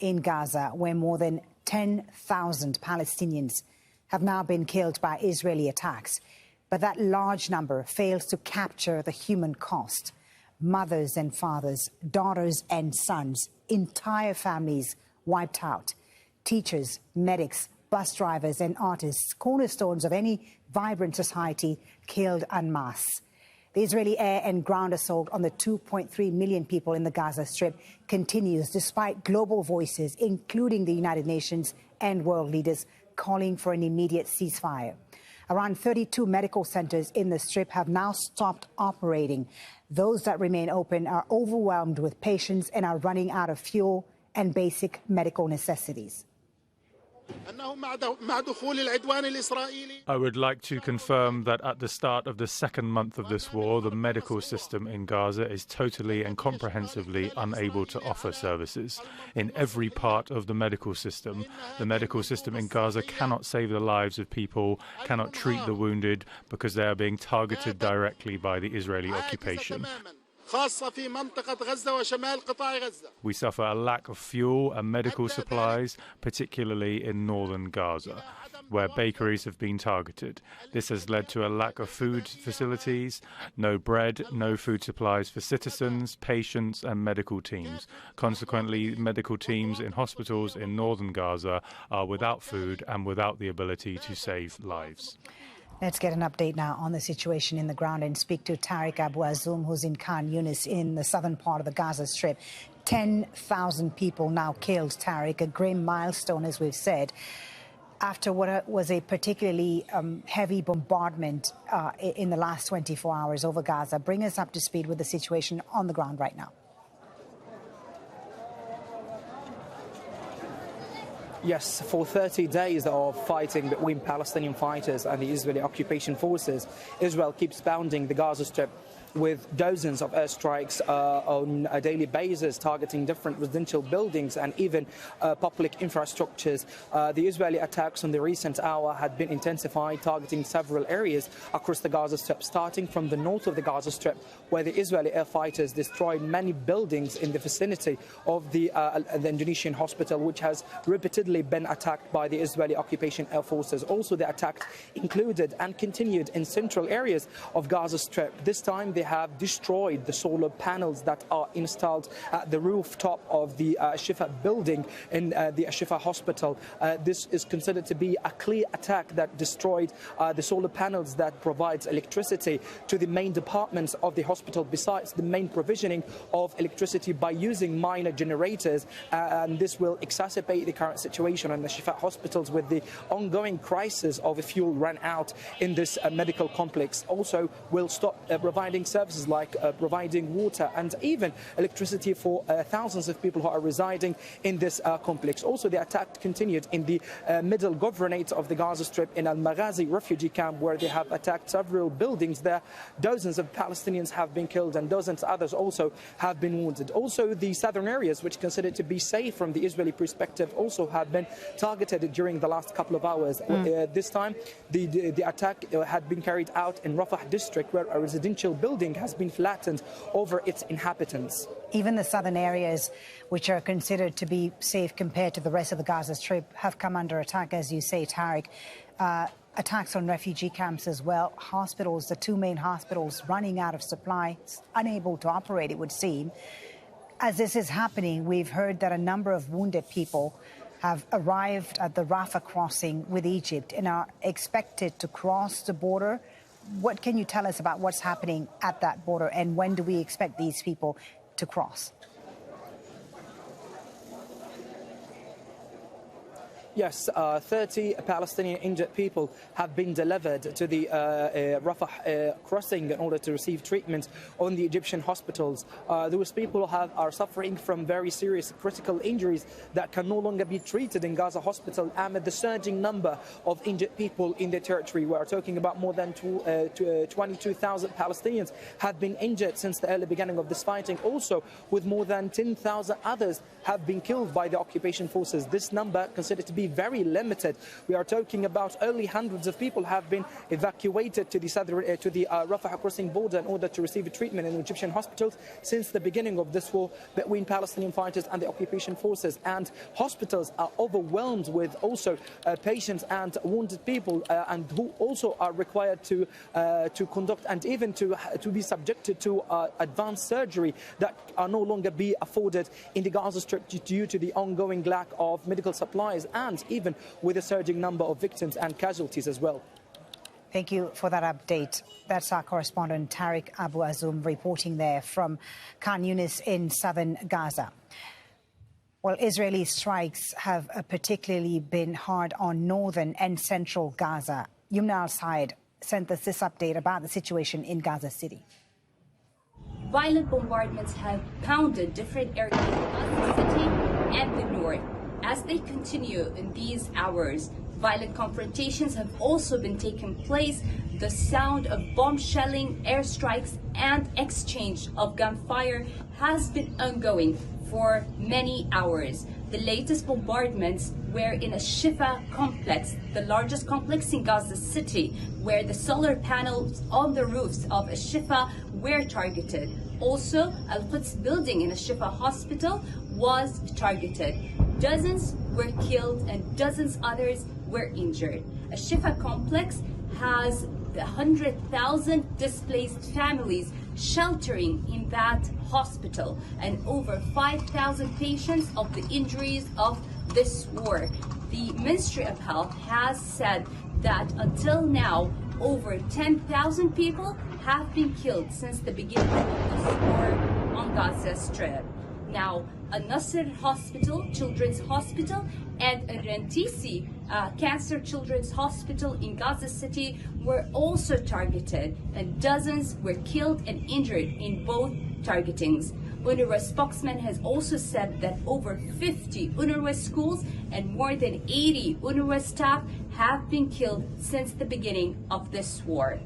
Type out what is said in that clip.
In Gaza, where more than 10,000 Palestinians have now been killed by Israeli attacks. But that large number fails to capture the human cost. Mothers and fathers, daughters and sons, entire families wiped out. Teachers, medics, bus drivers and artists, cornerstones of any vibrant society, killed en masse. The Israeli air and ground assault on the 2.3 million people in the Gaza Strip continues despite global voices, including the United Nations and world leaders, calling for an immediate ceasefire. Around 32 medical centers in the Strip have now stopped operating. Those that remain open are overwhelmed with patients and are running out of fuel and basic medical necessities. I would like to confirm that at the start of the second month of this war, the medical system in Gaza is totally and comprehensively unable to offer services. In every part of the medical system in Gaza cannot save the lives of people, cannot treat the wounded because they are being targeted directly by the Israeli occupation. We suffer a lack of fuel and medical supplies, particularly in northern Gaza, where bakeries have been targeted. This has led to a lack of food facilities, no bread, no food supplies for citizens, patients and medical teams. Consequently, medical teams in hospitals in northern Gaza are without food and without the ability to save lives. Let's get an update now on the situation in the ground and speak to Tariq Abu Azoum, who's in Khan Yunis in the southern part of the Gaza Strip. 10,000 people now killed, Tariq, a grim milestone, as we've said, after what was a particularly heavy bombardment in the last 24 hours over Gaza. Bring us up to speed with the situation on the ground right now. Yes, for 30 days of fighting between Palestinian fighters and the Israeli occupation forces, Israel keeps pounding the Gaza Strip with dozens of airstrikes on a daily basis, targeting different residential buildings and even public infrastructures. The Israeli attacks in the recent hour had been intensified, targeting several areas across the Gaza Strip, starting from the north of the Gaza Strip, where the Israeli air fighters destroyed many buildings in the vicinity of the Indonesian hospital, which has repeatedly been attacked by the Israeli occupation air forces. Also, the attack included and continued in central areas of Gaza Strip. This time, they have destroyed the solar panels that are installed at the rooftop of the Shifa building in the Shifa hospital. This is considered to be a clear attack that destroyed the solar panels that provides electricity to the main departments of the hospital, besides the main provisioning of electricity by using minor generators. And this will exacerbate the current situation in the Shifa hospitals with the ongoing crisis of fuel run out in this medical complex. Also will stop providing services like providing water and even electricity for thousands of people who are residing in this complex. Also, the attack continued in the middle governorate of the Gaza Strip in Al-Maghazi refugee camp, where they have attacked several buildings there. Dozens of Palestinians have been killed and dozens others also have been wounded. Also, the southern areas, which considered to be safe from the Israeli perspective, also have been targeted during the last couple of hours. This time, the attack had been carried out in Rafah district, where a residential building has been flattened over its inhabitants. Even the southern areas, which are considered to be safe compared to the rest of the Gaza Strip, have come under attack, as you say, Tariq. Attacks on refugee camps as well. Hospitals, the two main hospitals, running out of supplies, unable to operate, it would seem. As this is happening, we've heard that a number of wounded people have arrived at the Rafah crossing with Egypt and are expected to cross the border. What can you tell us about what's happening at that border, and when do we expect these people to cross? Yes, 30 Palestinian injured people have been delivered to the Rafah crossing in order to receive treatment on the Egyptian hospitals. Those people are suffering from very serious critical injuries that can no longer be treated in Gaza hospital amid the surging number of injured people in the territory. We are talking about more than 22,000 Palestinians have been injured since the early beginning of this fighting. Also, with more than 10,000 others have been killed by the occupation forces. This number considered to be very, very limited. We are talking about only hundreds of people have been evacuated to the Rafah crossing border in order to receive treatment in Egyptian hospitals since the beginning of this war between Palestinian fighters and the occupation forces. And hospitals are overwhelmed with also patients and wounded people, and who also are required to conduct and even to be subjected to advanced surgery that are no longer be afforded in the Gaza Strip due to the ongoing lack of medical supplies, and even with a surging number of victims and casualties as well. Thank you for that update. That's our correspondent Tariq Abu Azum reporting there from Khan Yunis in southern Gaza. Well, Israeli strikes have particularly been hard on northern and central Gaza. Yumna Al-Sayed sent us this update about the situation in Gaza City. Violent bombardments have pounded different areas of Gaza City and the north. As they continue in these hours, violent confrontations have also been taking place. The sound of bomb shelling, airstrikes, and exchange of gunfire has been ongoing for many hours. The latest bombardments were in a Shifa complex, the largest complex in Gaza City, where the solar panels on the roofs of a Shifa were targeted. Also, Al-Quds building in a Shifa hospital was targeted. Dozens were killed and dozens others were injured. A Shifa complex has 100,000 displaced families sheltering in that hospital and over 5,000 patients of the injuries of this war. The Ministry of Health has said that until now, over 10,000 people have been killed since the beginning of this war on Gaza Strip. Now, Al-Nasser Hospital, Children's Hospital, and Rantisi Cancer Children's Hospital in Gaza City were also targeted, and dozens were killed and injured in both targetings. UNRWA spokesman has also said that over 50 UNRWA schools and more than 80 UNRWA staff have been killed since the beginning of this war.